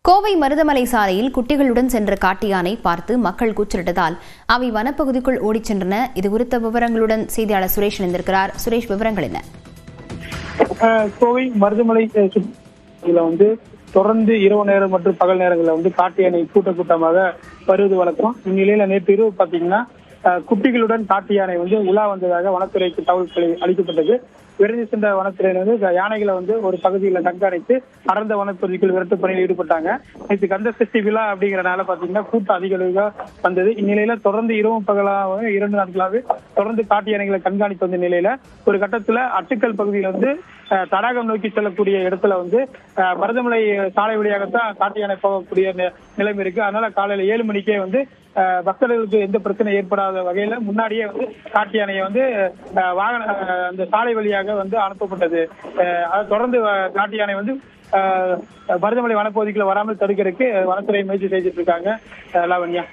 கோவை மருதமலை சாலையில் குட்டிகளுடன் சென்ற காட்டு யானை பார்த்து மக்கள் கூச்சலிட்டதால் அவை வனப்பகுதிக்குள் ஓடிச் சென்றன. இதுகுறித்த விவரங்களுடன் செய்தியாளர் சுரேஷ் இணைந்திருக்கிறார். சுரேஷ், விவரங்கள் என்ன? கோவை மருதமலை தொடர்ந்து இரவு நேரம் மற்றும் பகல் நேரங்களில் காட்டு யானை கூட்டமாக வருவது வழக்கம். இந்நிலையில நேற்று இரவு பாத்தீங்கன்னா குட்டிகளுடன் காட்டு யானை உலா வந்ததாக வனத்துறைக்கு தகவல் அளிக்கப்பட்டது. விரைந்து சென்ற வனத்துறையினர் யானைகளை ஒரு பகுதியில் கண்காணித்து அடர்ந்த வனப்பகுதிக்குள் விரட்டு பணியில் ஈடுபட்டாங்க. நேற்று கந்த சஷ்டி விழா அப்படிங்கிறனால பாத்தீங்கன்னா கூட்டம் அதிக அளவுగా வந்தது. இந்நிலையில தொடர்ந்து இரவும் பகலாக 2 நாட்களாக தொடர்ந்து காட்டு யானைகளை கண்காணித்து வந்த நிலையில ஒரு கட்டத்துல அட்டுக்கல் பகுதியில் தடாகம் நோக்கி செல்லக்கூடிய இடத்துல மருதமலை சாலை வழியாகத்தான் காட்டு யானை போகக்கூடிய நிலைமை இருக்கு. அதனால காலையில 7 மணிக்கே பக்தர்களுக்கு எந்த பிரச்சனை ஏற்படாத வகையில முன்னாடியே காட்டு யானையை வாகன அந்த சாலை வழியாக அனுப்பப்பட்டது. அதை தொடர்ந்து காட்டு யானை மருதமலை வனப்பகுதிக்குள்ள வராமல் தடுக்கிறதுக்கு வனத்துறை முயற்சி செய்துட்டு இருக்காங்க. லாவண்யா.